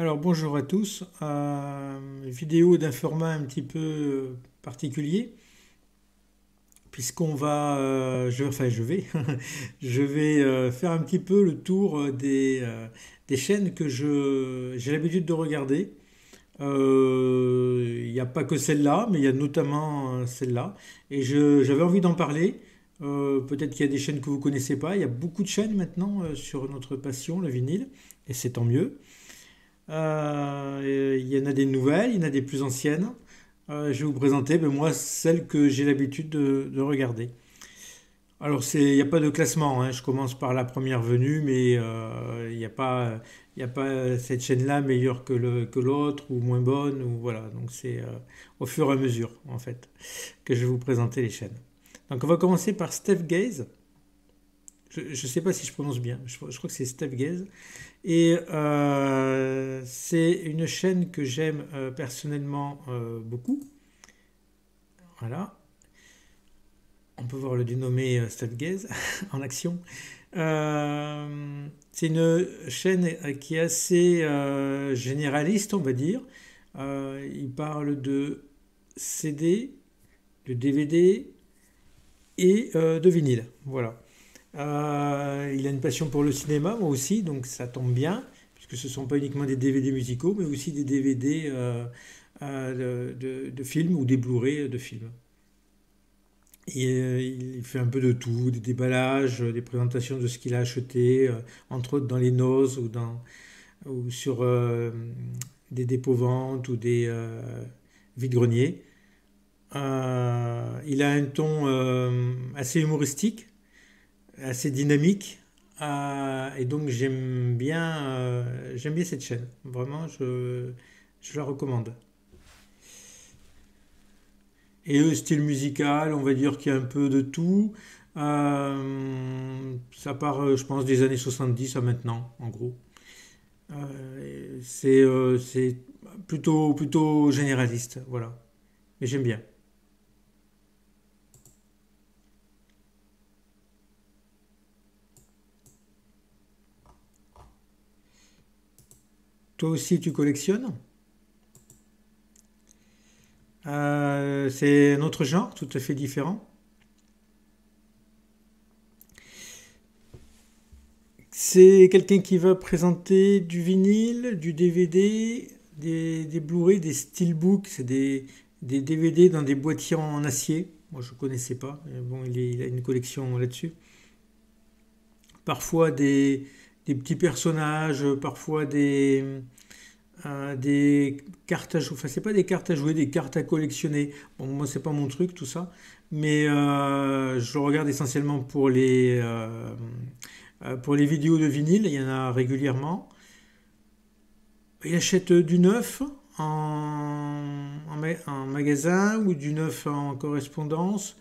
Alors bonjour à tous. Vidéo d'un format un petit peu particulier puisqu'on va, je vais, je vais faire un petit peu le tour des chaînes que j'ai l'habitude de regarder. Il n'y a pas que celle-là, mais il y a notamment celle-là. Et j'avais envie d'en parler. Peut-être qu'il y a des chaînes que vous ne connaissez pas. Il y a beaucoup de chaînes maintenant sur notre passion, le vinyle, et c'est tant mieux. Il y en a des nouvelles, il y en a des plus anciennes. Je vais vous présenter moi celles que j'ai l'habitude de regarder. Alors il n'y a pas de classement, hein. Je commence par la première venue, mais il y a pas cette chaîne-là meilleure que l'autre ou moins bonne ou voilà. Donc c'est au fur et à mesure en fait que je vais vous présenter les chaînes. Donc on va commencer par Steph Gaze. Je ne sais pas si je prononce bien. Je crois que c'est Steph Gaze. Et c'est une chaîne que j'aime personnellement beaucoup. Voilà. On peut voir le dénommé Steph Gaze en action. C'est une chaîne qui est assez généraliste, on va dire. Il parle de CD, de DVD et de vinyle. Voilà. Il a une passion pour le cinéma, moi aussi, donc ça tombe bien, puisque ce ne sont pas uniquement des DVD musicaux, mais aussi des DVD de films ou des Blu-ray de films. Et il fait un peu de tout, des déballages, des présentations de ce qu'il a acheté, entre autres dans les noses ou sur des dépôts-ventes ou des vides-greniers. Il a un ton assez humoristique, assez dynamique. Et donc j'aime bien cette chaîne. Vraiment, je la recommande. Et le style musical, on va dire qu'il y a un peu de tout. Ça part, je pense, des années 70 à maintenant, en gros. C'est plutôt généraliste, voilà. Mais j'aime bien. Toi aussi, tu collectionnes? C'est un autre genre, tout à fait différent. C'est quelqu'un qui va présenter du vinyle, du DVD, des Blu-ray, des steelbooks, c'est des DVD dans des boîtiers en acier. Moi, je ne connaissais pas. Mais bon, il a une collection là-dessus. Parfois des petits personnages, parfois des cartes à jouer. Enfin, c'est pas des cartes à jouer, des cartes à collectionner. Bon, moi, c'est pas mon truc, tout ça. Mais je le regarde essentiellement pour les vidéos de vinyle. Il y en a régulièrement. Il achète du neuf en magasin ou du neuf en correspondance,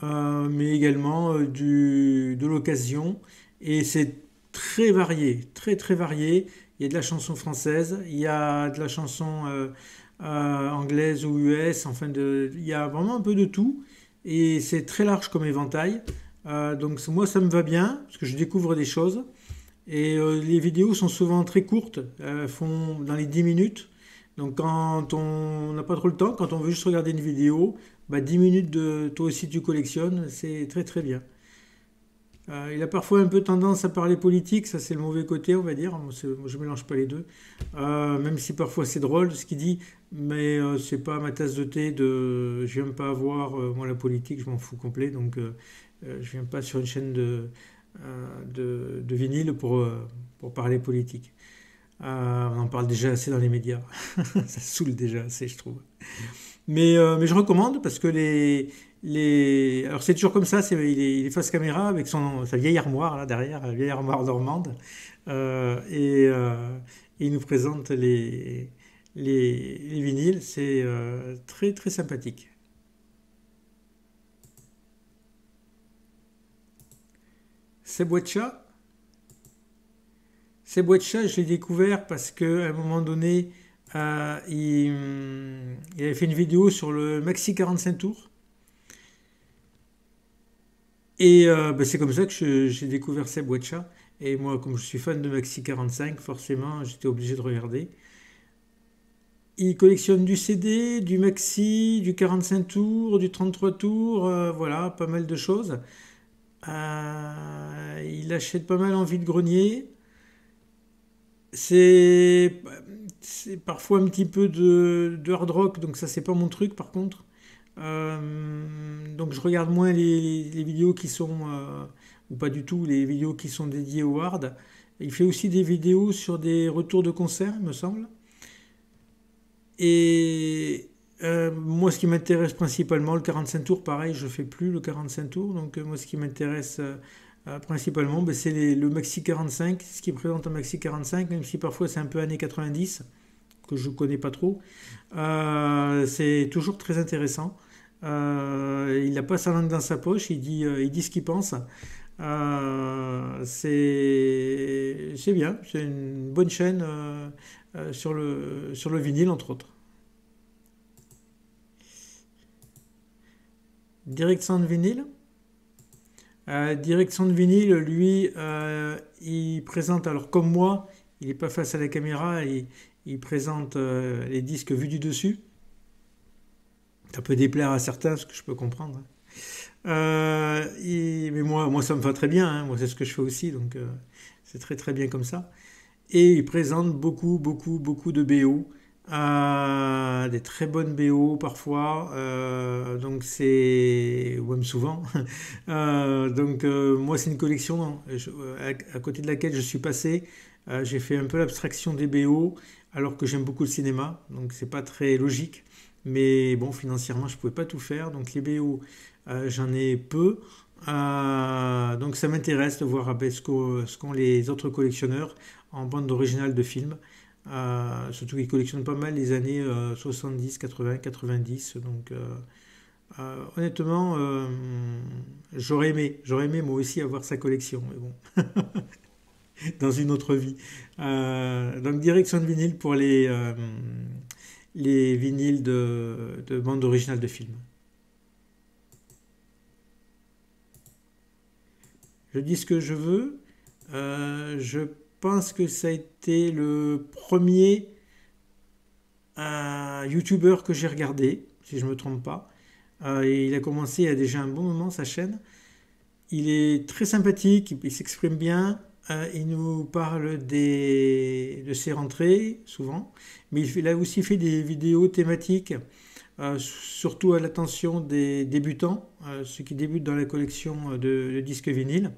mais également de l'occasion. Et c'est très varié, très très varié. Il y a de la chanson française, il y a de la chanson anglaise ou US, il y a vraiment un peu de tout. Et c'est très large comme éventail. Donc moi ça me va bien, parce que je découvre des choses. Et les vidéos sont souvent très courtes, elles font dans les 10 minutes. Donc quand on n'a pas trop le temps, quand on veut juste regarder une vidéo, 10 minutes de toi aussi tu collectionnes, c'est très très bien. Il a parfois un peu tendance à parler politique, ça c'est le mauvais côté on va dire, moi, je mélange pas les deux. Même si parfois c'est drôle ce qu'il dit, mais c'est pas ma tasse de thé je viens pas voir, moi la politique je m'en fous complet, donc je viens pas sur une chaîne de vinyle pour parler politique. On en parle déjà assez dans les médias. Ça saoule déjà assez, je trouve. Mais je recommande parce que alors c'est toujours comme ça, il est face caméra avec sa vieille armoire là derrière, la vieille armoire normande. Et il nous présente les vinyles. C'est très très sympathique. Cebuecha, Cebuecha, je l'ai découvert parce qu'à un moment donné, il avait fait une vidéo sur le Maxi 45 tours. Et c'est comme ça que j'ai découvert Cebuecha. Et moi, comme je suis fan de Maxi 45, forcément, j'étais obligé de regarder. Il collectionne du CD, du Maxi, du 45 tours, du 33 tours, voilà, pas mal de choses. Il achète pas mal en vide-grenier. C'est c'est parfois un petit peu de hard rock, donc ça c'est pas mon truc par contre. Donc je regarde moins les vidéos qui sont, ou pas du tout, les vidéos qui sont dédiées au hard. Il fait aussi des vidéos sur des retours de concerts, il me semble. Et moi, ce qui m'intéresse principalement, le 45 tours, pareil, je fais plus le 45 tours. Donc moi, ce qui m'intéresse principalement, ben, c'est le Maxi 45, ce qui présente un Maxi 45, même si parfois c'est un peu années 90, que je connais pas trop. C'est toujours très intéressant. Il n'a pas sa langue dans sa poche, il dit ce qu'il pense. C'est bien, c'est une bonne chaîne sur le vinyle, entre autres. Direct Sound Vinyl. Direct Sound Vinyl, lui, il présente, alors comme moi, il n'est pas face à la caméra, il présente les disques vus du dessus. Ça peut déplaire à certains, ce que je peux comprendre, hein. Mais moi, ça me va très bien, hein. Moi, c'est ce que je fais aussi, donc c'est très très bien comme ça. Et il présente beaucoup, beaucoup, beaucoup de BO, des très bonnes BO parfois, donc c'est, ou même souvent. Donc moi, c'est une collection à côté de laquelle je suis passé. J'ai fait un peu l'abstraction des BO, alors que j'aime beaucoup le cinéma, donc c'est pas très logique. Mais bon, financièrement, je pouvais pas tout faire, donc les BO, j'en ai peu. Donc ça m'intéresse de voir ce qu'ont les autres collectionneurs en bande originale de films. Surtout qu'ils collectionnent pas mal les années 70, 80, 90. Donc honnêtement, j'aurais aimé moi aussi avoir sa collection, mais bon, dans une autre vie. Donc direction de vinyle pour les vinyles de bande originale de films. Je dis ce que je veux. Je pense que ça a été le premier YouTuber que j'ai regardé, si je ne me trompe pas. Et il a commencé il y a déjà un bon moment sa chaîne. Il est très sympathique, il s'exprime bien, il nous parle de ses rentrées, souvent, mais il a aussi fait des vidéos thématiques, surtout à l'attention des débutants, ceux qui débutent dans la collection de disques vinyles.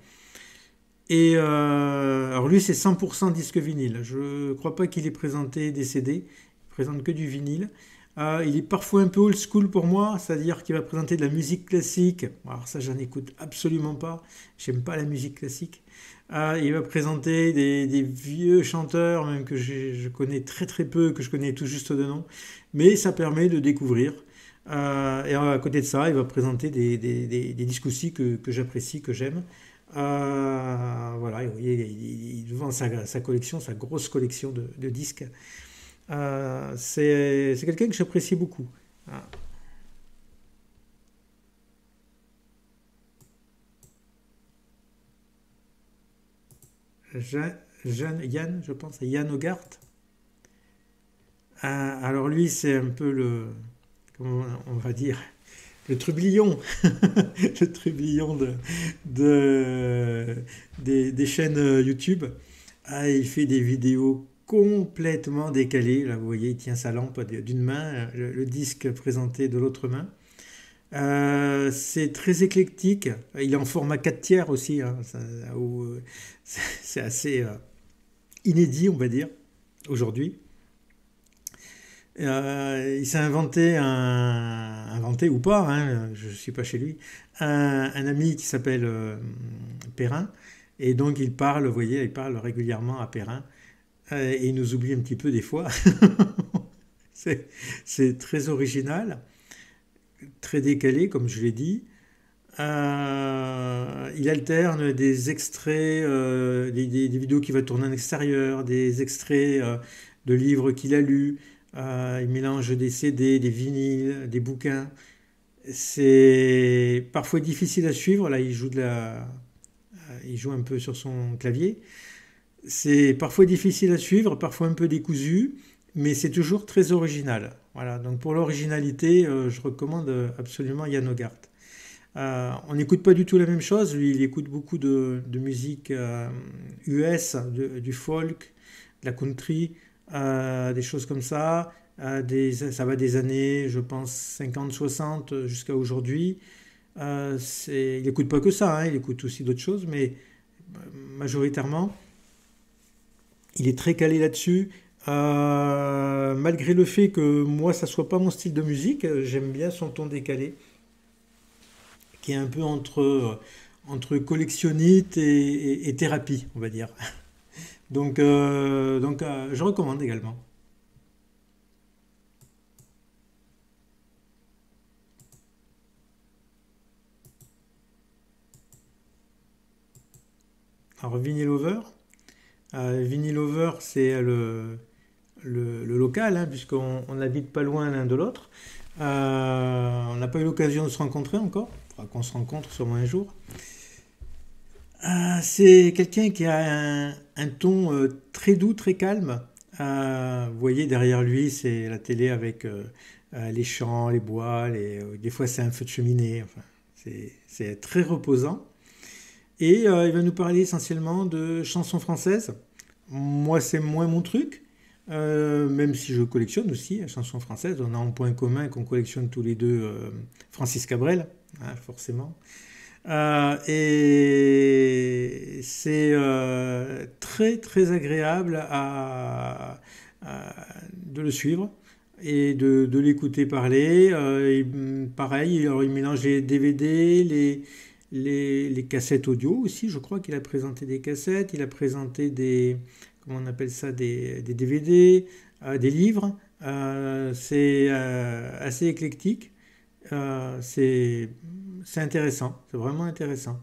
Et alors lui, c'est 100% disque vinyle. Je ne crois pas qu'il ait présenté des CD, il présente que du vinyle. Il est parfois un peu old school pour moi, c'est-à-dire qu'il va présenter de la musique classique. Alors ça, j'en écoute absolument pas. J'aime pas la musique classique. Il va présenter des vieux chanteurs, même que je connais très très peu, que je connais tout juste de nom. Mais ça permet de découvrir. Et à côté de ça, il va présenter des disques aussi que j'apprécie, que j'aime. Voilà, vous voyez, il vend sa collection, sa grosse collection de disques. C'est quelqu'un que j'apprécie beaucoup. Ah. Yann, je pense, c'est Yann Hogarth. Alors lui, c'est un peu comment on va dire, le trublion, le trublion de- des chaînes YouTube. Il fait des vidéos complètement décalées. Là, vous voyez, il tient sa lampe d'une main, le disque présenté de l'autre main. C'est très éclectique. Il est en format 4 tiers aussi, hein, c'est assez inédit, on va dire, aujourd'hui. Il s'est inventé ou pas, hein, je ne suis pas chez lui, un ami qui s'appelle Perrin. Et donc il parle, vous voyez, il parle régulièrement à Perrin. Et il nous oublie un petit peu des fois. c'est c'est très original, très décalé, comme je l'ai dit. Il alterne des extraits, des vidéos qu'il va tourner en extérieur, des extraits de livres qu'il a lus. Il mélange des CD, des vinyles, des bouquins. C'est parfois difficile à suivre. Là, il joue un peu sur son clavier. C'est parfois difficile à suivre, parfois un peu décousu, mais c'est toujours très original. Voilà, donc pour l'originalité, je recommande absolument Yann Hogarth. On n'écoute pas du tout la même chose. Lui, il écoute beaucoup de musique US, du folk, de la country, des choses comme ça. Ça va des années, je pense, 50, 60 jusqu'à aujourd'hui. Il n'écoute pas que ça, hein, il écoute aussi d'autres choses, mais majoritairement, il est très calé là-dessus. Malgré le fait que moi, ça soit pas mon style de musique, j'aime bien son ton décalé, qui est un peu entre collectionnite et thérapie, on va dire. Donc, je recommande également. Alors, Vinyl Over. Vinyl Over, c'est le local, hein, puisqu'on n'habite pas loin l'un de l'autre. On n'a pas eu l'occasion de se rencontrer encore. Il faudra qu'on se rencontre sûrement un jour. C'est quelqu'un qui a un ton très doux, très calme. Vous voyez derrière lui, c'est la télé avec les champs, les bois, des fois c'est un feu de cheminée. Enfin, c'est très reposant. Et il va nous parler essentiellement de chansons françaises. Moi, c'est moins mon truc, même si je collectionne aussi les chansons françaises. On a un point commun qu'on collectionne tous les deux Francis Cabrel, hein, forcément. Et c'est très très agréable de le suivre et de l'écouter parler. Pareil, alors il mélange les DVD, les cassettes audio aussi. Je crois qu'il a présenté des cassettes, il a présenté comment on appelle ça, des DVD, des livres. C'est assez éclectique. C'est intéressant, c'est vraiment intéressant.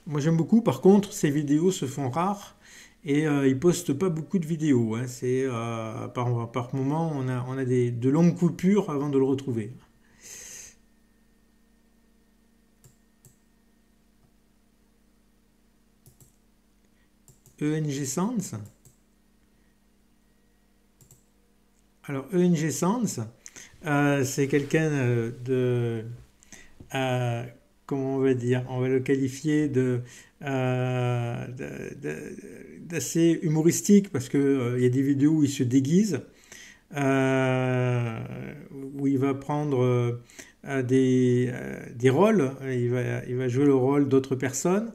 Moi j'aime beaucoup, par contre, ces vidéos se font rares et ils postent pas beaucoup de vidéos, hein. Par moment, on a de longues coupures avant de le retrouver. ENG Sounds. Alors ENG Sounds, c'est quelqu'un euh, comment on va dire, on va le qualifier d'assez humoristique parce que il y a des vidéos où il se déguise, euh, où il va prendre des rôles, il va jouer le rôle d'autres personnes.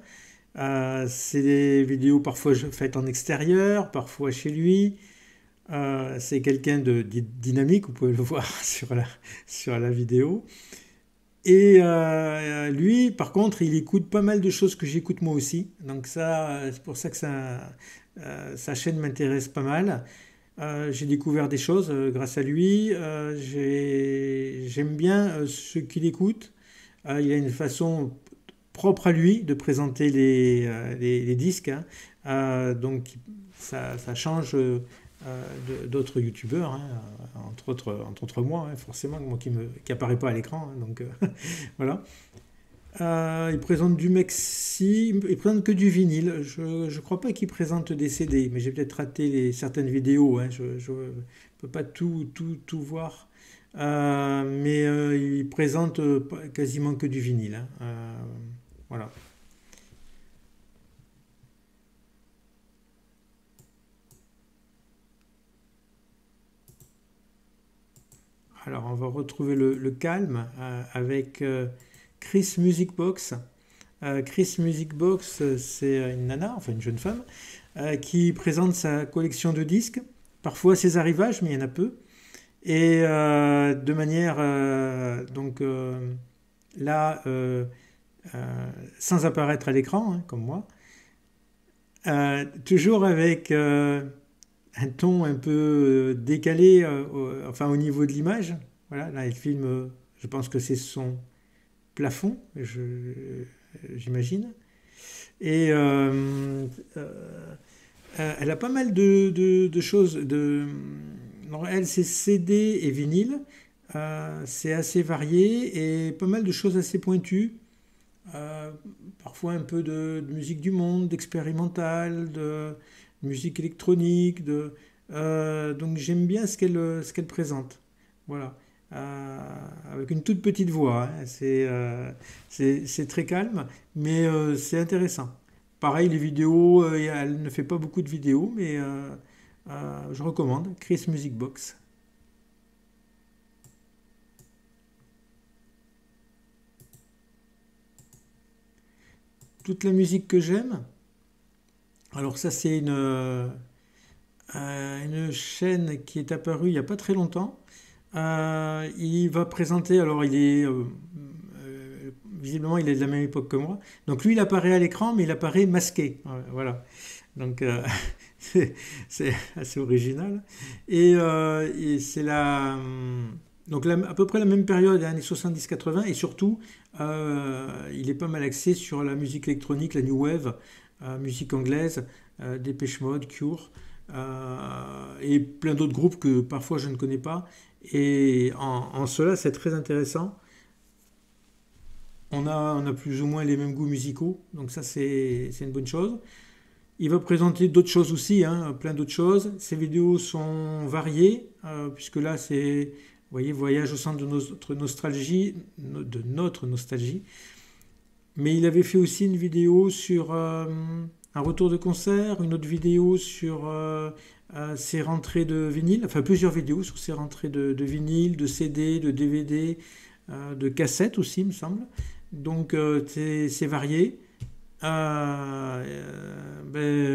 C'est des vidéos parfois faites en extérieur, parfois chez lui. C'est quelqu'un de dynamique, vous pouvez le voir sur la vidéo. Et lui, par contre, il écoute pas mal de choses que j'écoute moi aussi. Donc ça, c'est pour ça que sa chaîne m'intéresse pas mal. J'ai découvert des choses grâce à lui. J'aime bien ce qu'il écoute. Il a une façon propre à lui de présenter les disques, hein. Donc ça change d'autres youtubeurs, hein, entre autres moi, hein, forcément, moi qui apparaît pas à l'écran, hein, donc voilà. Il présente du maxi, il présente que du vinyle. Je crois pas qu'il présente des CD, mais j'ai peut-être raté certaines vidéos, hein, je peux pas tout voir. Mais il présente quasiment que du vinyle, hein. Voilà. Alors, on va retrouver le calme avec Chris Music Box. Chris Music Box, c'est une nana, enfin une jeune femme, qui présente sa collection de disques, parfois ses arrivages, mais il y en a peu, et de manière, donc là, sans apparaître à l'écran, hein, comme moi, toujours avec un ton un peu décalé, enfin au niveau de l'image. Voilà, là, il filme, je pense que c'est son plafond, j'imagine. Et elle a pas mal de choses. Non, elle, c'est CD et vinyle. C'est assez varié et pas mal de choses assez pointues. euh, parfois un peu de musique du monde, d'expérimental, de musique électronique, donc j'aime bien ce qu'elle présente. Voilà. Avec une toute petite voix, hein. C'est très calme, mais c'est intéressant. Pareil, les vidéos, elle ne fait pas beaucoup de vidéos, mais je recommande Chris Music Box. Toute la musique que j'aime, alors ça c'est une chaîne qui est apparue il n'y a pas très longtemps. Il va présenter, alors visiblement il est de la même époque que moi. Donc lui il apparaît à l'écran mais il apparaît masqué. Voilà. Donc c'est c'est assez original. Et c'est donc à peu près la même période, hein, années 70-80, et surtout il est pas mal axé sur la musique électronique, la new wave, musique anglaise, Depeche Mode, Cure, et plein d'autres groupes que parfois je ne connais pas. Et en cela, c'est très intéressant. On a plus ou moins les mêmes goûts musicaux, donc ça c'est une bonne chose. Il va présenter d'autres choses aussi, hein, plein d'autres choses. Ses vidéos sont variées, puisque là c'est, vous voyez, voyage au centre de notre nostalgie, Mais il avait fait aussi une vidéo sur un retour de concert, une autre vidéo sur ses rentrées de vinyle, enfin plusieurs vidéos sur ses rentrées de vinyle, de CD, de DVD, de cassettes aussi, il me semble. Donc c'est varié. Ben,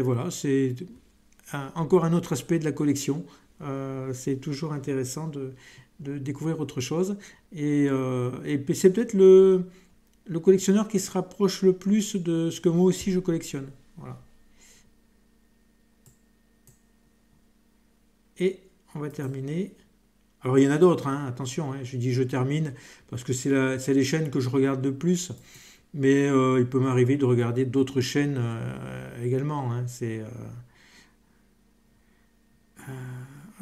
voilà, c'est encore un autre aspect de la collection. C'est toujours intéressant de découvrir autre chose. Et puis c'est peut-être le collectionneur qui se rapproche le plus de ce que moi aussi je collectionne. Voilà. Et on va terminer. Alors il y en a d'autres, hein, attention, hein, je dis je termine parce que c'est les chaînes que je regarde le plus, mais il peut m'arriver de regarder d'autres chaînes également, hein.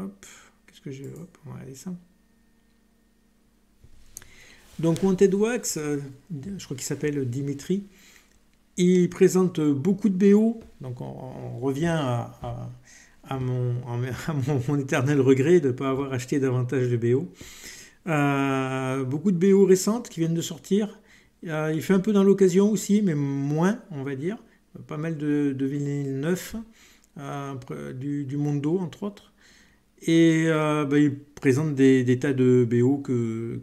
Hop, qu'est-ce que j'ai. Hop, on va regarder ça. Donc Wanted Wax, je crois qu'il s'appelle Dimitri, il présente beaucoup de BO, donc on revient à mon éternel regret de ne pas avoir acheté davantage de BO. Beaucoup de BO récentes qui viennent de sortir. Il fait un peu dans l'occasion aussi, mais moins, on va dire. Pas mal de vinyles neufs, du Mondo, entre autres. Et bah, il présente des tas de BO que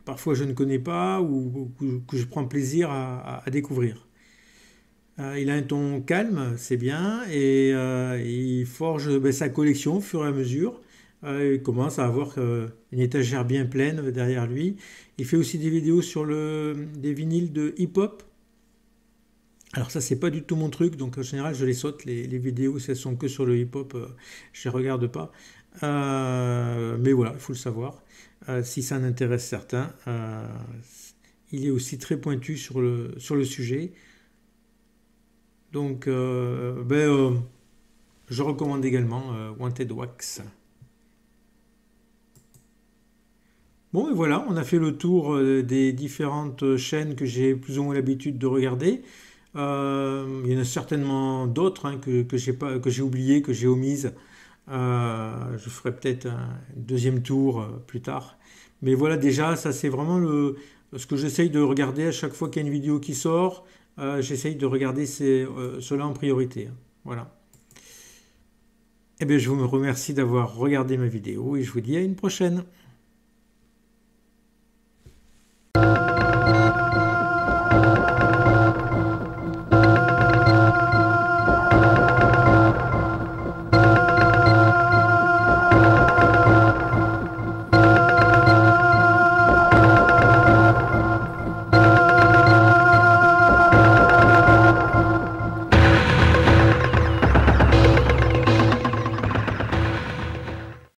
parfois je ne connais pas ou que je prends plaisir à découvrir. Il a un ton calme, c'est bien, et il forge sa collection au fur et à mesure. Il commence à avoir une étagère bien pleine derrière lui. Il fait aussi des vidéos sur des vinyles de hip-hop. Alors ça, c'est pas du tout mon truc, donc en général, je les saute. Les vidéos, si elles sont que sur le hip-hop, je les regarde pas. Mais voilà, il faut le savoir. Si ça en intéresse certains, il est aussi très pointu sur le sujet. Donc, je recommande également Wanted Wax. Bon, et voilà, on a fait le tour des différentes chaînes que j'ai plus ou moins l'habitude de regarder. Il y en a certainement d'autres, hein, que j'ai pas, que j'ai oublié, que j'ai omises. Je ferai peut-être un deuxième tour plus tard. Mais voilà, déjà, ça c'est vraiment ce que j'essaye de regarder à chaque fois qu'il y a une vidéo qui sort. J'essaye de regarder cela en priorité, hein. Voilà. Eh bien, je vous remercie d'avoir regardé ma vidéo et je vous dis à une prochaine.